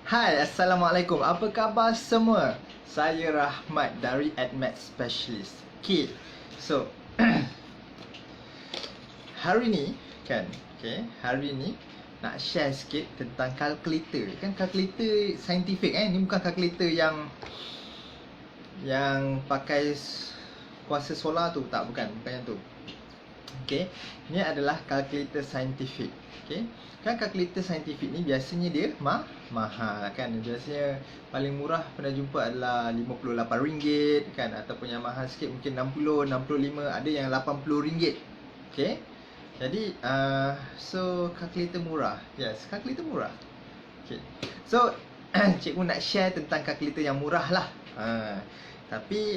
Hai, Assalamualaikum. Apa khabar semua? Saya Rahmat dari AdMath Specialist. Okay, so hari ni kan, hari ni nak share sikit tentang kalkulator. Kan kalkulator saintifik ni bukan kalkulator yang pakai kuasa solar tu, tak, bukan yang tu. Okay, ni adalah kalkulator saintifik. Okay, kan kalkulator saintifik ni biasanya dia mahal kan. Biasanya paling murah pernah jumpa adalah RM58 kan, ataupun yang mahal sikit mungkin 60, 65, ada yang RM80. Okay, jadi so kalkulator murah. Yes, kalkulator murah. Okay, so cikgu nak share tentang kalkulator yang murah lah. Tapi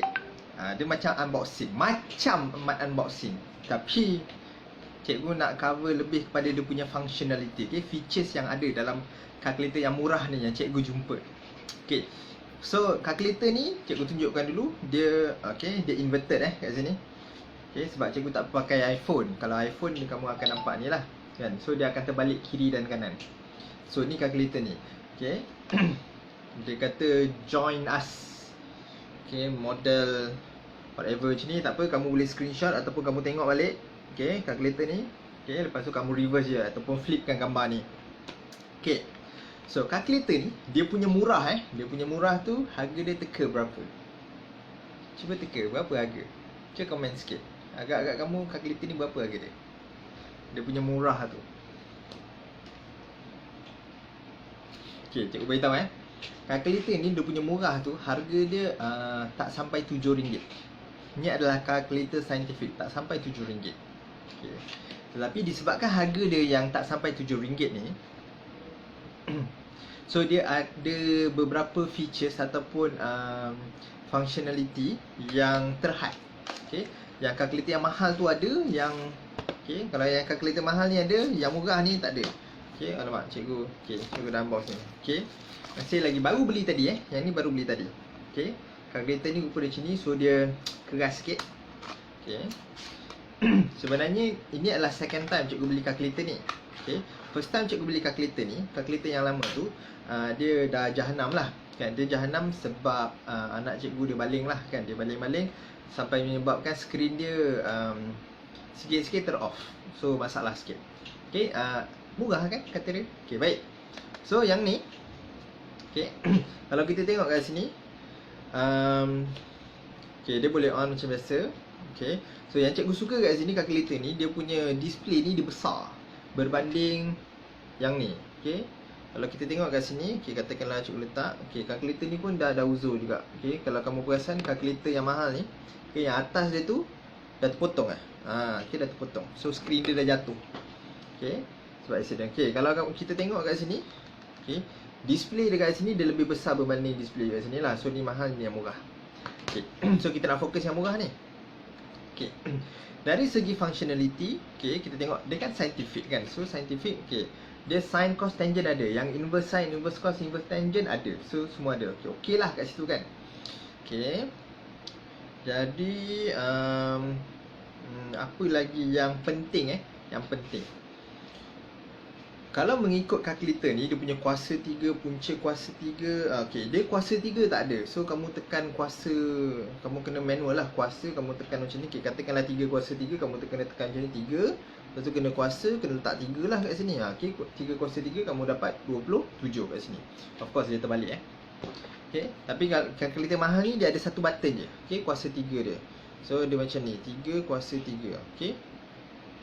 dia macam unboxing. Tapi cikgu nak cover lebih kepada dia punya functionality, features yang ada dalam kalkulator yang murah ni yang cikgu jumpa. So kalkulator ni cikgu tunjukkan dulu. Dia dia inverted kat sini. Sebab cikgu tak pakai iPhone. Kalau iPhone ni kamu akan nampak ni lah kan. So dia akan terbalik kiri dan kanan. So ni kalkulator ni. Dia kata join us. Model whatever macam ni, tak apa, kamu boleh screenshot ataupun kamu tengok balik kalkulator ni. Lepas tu kamu reverse je ataupun flipkan gambar ni. So kalkulator ni dia punya murah dia punya murah tu harga dia teka berapa? Cuba teka berapa harga? Cuba komen sikit. Agak-agak kamu kalkulator ni berapa harga dia? Dia punya murah tu. Cikgu beritahu kalkulator ni dia punya murah tu harga dia tak sampai RM7. Ini adalah kalkulator saintifik, tak sampai RM7. Tetapi disebabkan harga dia yang tak sampai RM7 ni, so dia ada beberapa features ataupun functionality yang terhad. Yang kalkulator yang mahal tu ada, yang kalau yang kalkulator mahal ni ada, yang murah ni tak ada. Alamak, cikgu dah unbox ni. Masih lagi baru beli tadi yang ni baru beli tadi. Kalkulator ni rupa dia macam ni. So dia keras sikit. Sebenarnya ini adalah second time cikgu beli kalkulator ni. First time cikgu beli kalkulator ni, kalkulator yang lama tu, dia dah jahanam lah kan. Dia jahanam sebab anak cikgu dia baling lah kan. Dia baling-baling sampai menyebabkan skrin dia sikit-sikit ter-off. So masalah sikit. Murah kan kata dia. Baik. So yang ni kalau kita tengok kat sini, dia boleh on macam biasa. So yang cikgu suka kat sini, kalkulator ni dia punya display ni dia besar berbanding yang ni. Kalau kita tengok kat sini, katakanlah cikgu letak, kalkulator ni pun dah uzur juga. Kalau kamu perasan kalkulator yang mahal ni, yang atas dia tu dah terpotong dah terpotong. So skrin dia dah jatuh. Sebab accident. Kalau kita tengok kat sini, display dekat sini dia lebih besar berbanding display dekat sini lah. So ni mahal, ni yang murah. So kita nak fokus yang murah ni. Dari segi functionality, kita tengok dia kan scientific kan. So scientific, dia sin, cos, tangent ada. Yang inverse sin, inverse cos, inverse tangent ada. So semua ada. Okey lah kat situ kan. Jadi apa lagi yang penting yang penting, kalau mengikut kalkulator ni, dia punya kuasa 3, punca kuasa 3. Dia kuasa 3 tak ada. So kamu tekan kuasa, kamu kena manual lah kuasa. Kamu tekan macam ni. Katakanlah 3 kuasa 3, kamu kena tekan macam ni 3. Lepas tu kena kuasa, kena letak 3 lah kat sini. 3 kuasa 3, kamu dapat 27 kat sini. Of course dia terbalik Tapi kalkulator mahal ni dia ada satu button je. Kuasa 3 dia. So dia macam ni, 3 kuasa 3.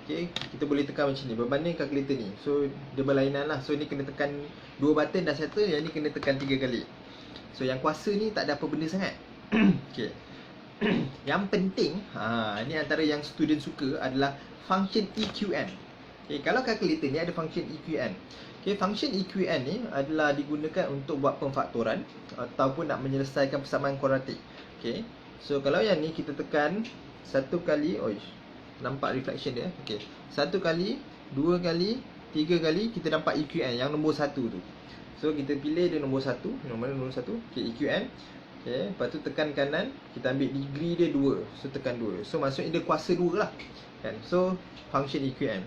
Kita boleh tekan macam ni berbanding kalkulator ni. So dia berlainan lah. So ni kena tekan 2 button dah settle. Yang ni kena tekan 3 kali. So yang kuasa ni tak ada apa benda sangat. Yang penting, ni antara yang student suka adalah function EQN. Kalau kalkulator ni ada function EQN. Function EQN ni adalah digunakan untuk buat pemfaktoran ataupun nak menyelesaikan persamaan kuadratik. So kalau yang ni kita tekan 1 kali, nampak reflection dia. 1 kali, 2 kali, 3 kali, kita dapat EQN yang nombor 1 tu. So kita pilih dia nombor 1. Nombor 1. EQN. Lepas tu tekan kanan, kita ambil degree dia 2. So tekan 2. So maksudnya dia kuasa 2 lah kan. So function EQN.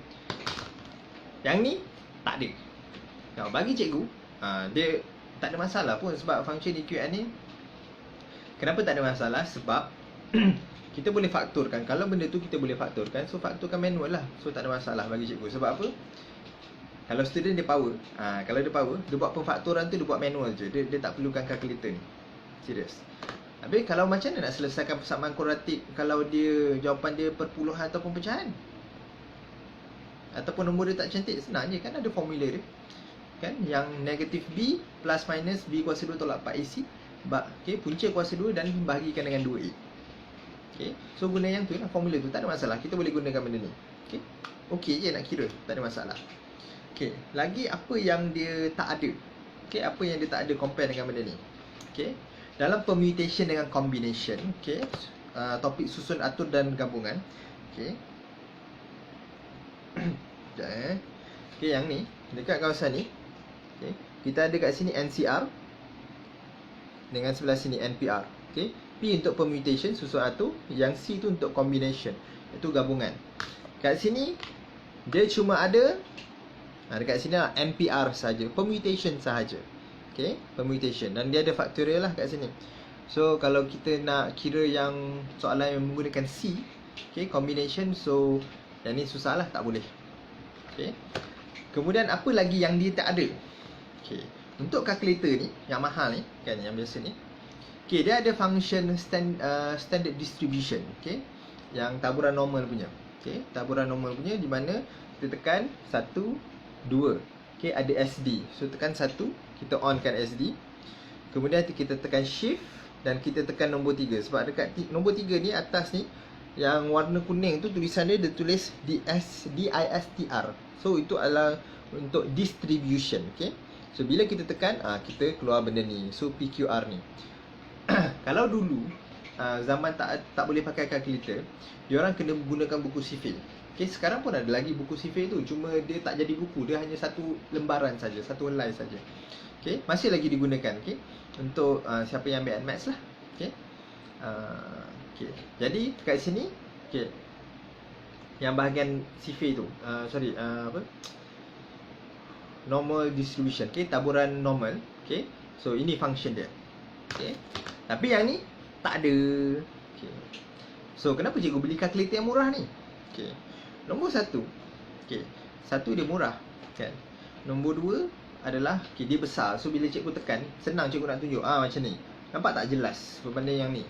Yang ni tak ada. Bagi cikgu, dia Tak ada masalah pun sebab function EQN ni. Kenapa tak ada masalah? Sebab kita boleh fakturkan. Kalau benda tu kita boleh fakturkan, so fakturkan manual lah. So tak ada masalah bagi cikgu. Sebab apa? Kalau student dia power, kalau dia power, dia buat pemfakturan tu dia buat manual je. Dia tak perlukan kalkulator ni. Serius. Habis kalau macam mana nak selesaikan persamaan kuadratik kalau dia jawapan dia perpuluhan ataupun pecahan? Ataupun nombor dia tak cantik, senang je kan, ada formula dia. Kan, yang negatif B plus minus B kuasa 2 tolak 4AC, okay, punca kuasa 2 dan bahagikan dengan 2A. Okay, so guna yang tu lah, formula tu, tak ada masalah. Kita boleh gunakan benda ni. Okay, okey je nak kira, tak ada masalah. Okay, lagi apa yang dia tak ada? Okay, apa yang dia tak ada compare dengan benda ni? Okay, dalam permutation dengan combination, okay, topik susun, atur dan gabungan. Okay, okay, yang ni dekat kawasan ni, okay, kita ada kat sini NCR dengan sebelah sini NPR. Okay, P untuk permutation, susun atur. Yang C tu untuk combination, itu gabungan. Kat sini dia cuma ada dekat sini lah NPR saja, permutation sahaja. Okay, permutation. Dan dia ada factorial lah kat sini. So kalau kita nak kira yang soalan yang menggunakan C, okay, combination, so yang ni susah lah, tak boleh. Okay, kemudian apa lagi yang dia tak ada? Okay, untuk calculator ni, yang mahal ni kan, yang biasa ni, okay, dia ada function standard distribution. Okay, yang taburan normal punya. Okay, taburan normal punya, di mana kita tekan 1, 2. Okay, ada SD. So tekan 1, kita on kan SD. Kemudian kita tekan shift dan kita tekan nombor 3. Sebab dekat nombor 3 ni, atas ni, yang warna kuning tu, tulisan dia tulis DISTR. So itu adalah untuk distribution. Okay, so bila kita tekan, kita keluar benda ni. So PQR ni. Kalau dulu zaman tak boleh pakai kalkulator, diorang kena gunakan buku sifil. Okay, sekarang pun ada lagi buku sifil tu, cuma dia tak jadi buku, dia hanya satu lembaran saja, satu helai saja. Okay, masih lagi digunakan. Okay, untuk siapa yang ambil maths lah. Okay, okay, jadi kat sini, okay, yang bahagian sifil tu, normal distribution. Okay, taburan normal. Okay, so ini function dia. Okay, tapi yang ni tak ada. Okay, so kenapa cikgu beli kalkulator yang murah ni? Okay, nombor 1, okay, 1 dia murah kan. Nombor 2 adalah, okay, dia besar. So bila cikgu tekan, senang cikgu nak tunjuk. Macam ni. Nampak tak jelas berbanding yang ni?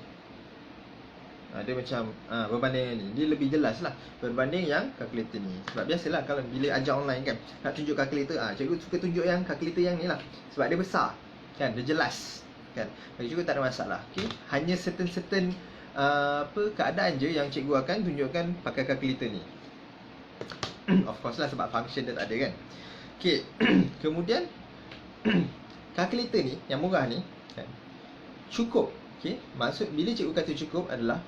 Dia macam berbanding yang ni, dia lebih jelas lah berbanding yang kalkulator ni. Sebab biasalah kalau bila ajar online kan, nak tunjuk kalkulator, cikgu suka tunjuk yang kalkulator yang ni lah. Sebab dia besar kan, dia jelas kan. Bagi cikgu tak ada masalah. Okay, hanya certain keadaan je yang cikgu akan tunjukkan pakai kalkulator ni. Of course lah, sebab function dia tak ada kan. Okay, kemudian kalkulator ni yang murah ni kan, cukup. Okay, maksud bila cikgu kata cukup adalah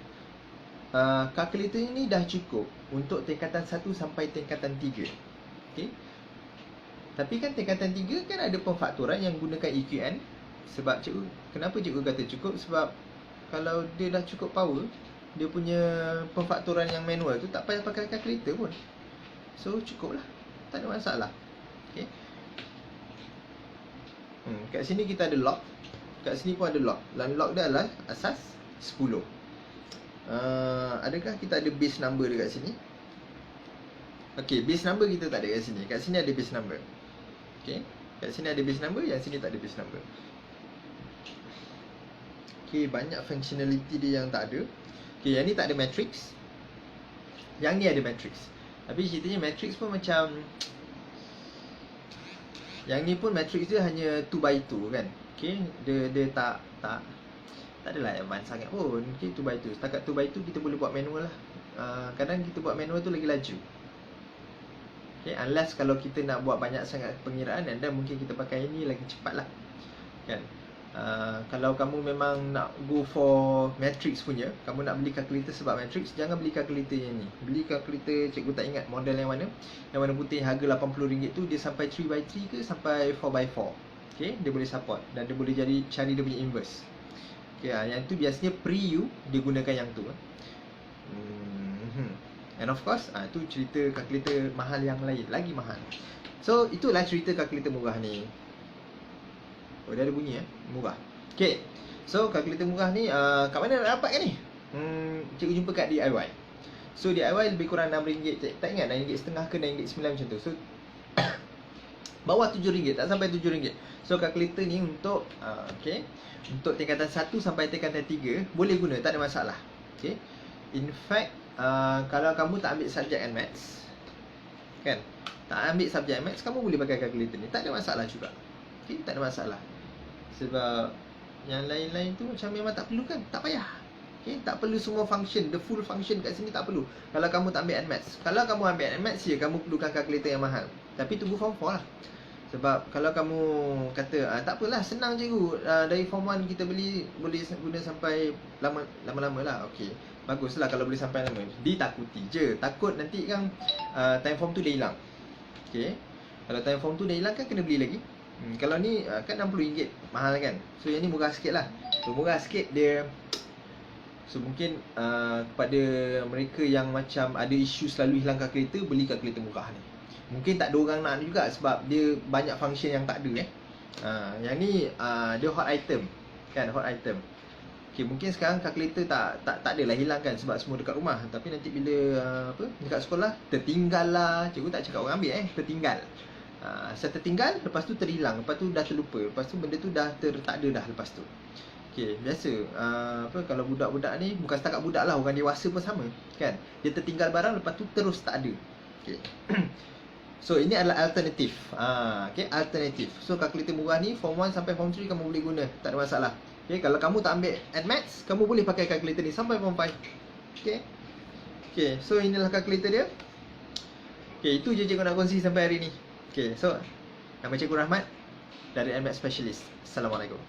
kalkulator ni dah cukup untuk tingkatan 1 sampai tingkatan 3. Okay, tapi kan tingkatan 3 kan ada pemfakturan yang gunakan EQN. Sebab cikgu, kenapa cikgu kata cukup? Sebab kalau dia dah cukup power, dia punya pemfakturan yang manual tu tak payah pakai kalkulator pun. So cukup lah, tak ada masalah. Okay, kat sini kita ada log, kat sini pun ada log. Dan log dia adalah asas 10. Adakah kita ada base number dekat sini? Okay, base number kita tak ada kat sini. Kat sini ada base number. Okay, kat sini ada base number, yang sini tak ada base number. Okay, banyak functionality dia yang tak ada. Okay, yang ni tak ada matrix, yang ni ada matrix. Tapi ceritanya matrix pun macam, yang ni pun matrix dia hanya 2x2 kan. Okay, dia tak adalah advance sangat pun. Okay, 2x2. Setakat 2x2 kita boleh buat manual lah. Kadang kita buat manual tu lagi laju. Okay, unless kalau kita nak buat banyak sangat pengiraan, dan mungkin kita pakai ini lagi cepat lah kan. Kalau kamu memang nak go for matrix punya, kamu nak beli kalkulator sebab matrix, jangan beli kalkulator yang ni. Beli kalkulator, cikgu tak ingat model yang mana. Yang warna putih harga RM80 tu, dia sampai 3x3 ke sampai 4x4. Okay, dia boleh support dan dia boleh cari dia punya inverse. Okay, yang tu biasanya pre-U dia gunakan yang tu. And of course, tu cerita kalkulator mahal yang lain, lagi mahal. So itulah cerita kalkulator murah ni. Oh, dia ada bunyi murah. Okay, so kalkulator murah ni kat mana nak dapatkan ni? Cikgu jumpa kat DIY. So DIY lebih kurang RM6. Tak ingat RM6.5 ke RM6.9 macam tu. So bawah RM7, tak sampai RM7. So kalkulator ni untuk okay, untuk tingkatan 1 sampai tingkatan 3 boleh guna, tak ada masalah. Okay, in fact kalau kamu tak ambil subjek Maths kan, tak ambil subjek Maths, kamu boleh pakai kalkulator ni, tak ada masalah juga. Okay, tak ada masalah. Sebab yang lain-lain tu macam memang tak perlu kan, tak payah. Okay, tak perlu semua function, the full function kat sini tak perlu. Kalau kamu tak ambil Maths. Kalau kamu ambil Maths ya, kamu perlukan kalkulator yang mahal. Tapi tunggu form 4 lah. Sebab kalau kamu kata tak apalah, senang cikgu, dari form 1 kita beli, boleh guna sampai lama-lama lah. Okay, baguslah kalau boleh sampai lama. Ditakuti je, takut nanti kan time form tu dah hilang. Okay, kalau time form tu dah hilang kan kena beli lagi. Kalau ni kan RM60, mahal kan. So yang ni murah sikit lah. So murah sikit dia. So mungkin kepada mereka yang macam ada isu selalu hilang kalkulator, beli kalkulator murah ni. Mungkin tak ada orang nak juga sebab dia banyak function yang tak ada yang ni dia hot item kan, hot item. Okay, mungkin sekarang kalkulator tak adalah hilang kan sebab semua dekat rumah. Tapi nanti bila dekat sekolah tertinggal lah. Cikgu tak cakap orang ambil tertinggal. Saya tertinggal, lepas tu terhilang, lepas tu dah terlupa, lepas tu benda tu dah tak ada dah lepas tu. Okay, biasa kalau budak-budak ni, bukan setakat budak lah, orang dewasa pun sama kan. Dia tertinggal barang, lepas tu terus tak ada. Okay. So ini adalah alternatif. Okay, alternatif. So kalkulator murah ni form 1 sampai form 3 kamu boleh guna, tak ada masalah. Okay, kalau kamu tak ambil Maths, kamu boleh pakai kalkulator ni sampai form 5. Okay. Okay, so inilah kalkulator dia. Okay, itu je cikgu nak kongsi sampai hari ni. Okay, so nama cikgu Rahmat dari Maths Specialist. Assalamualaikum.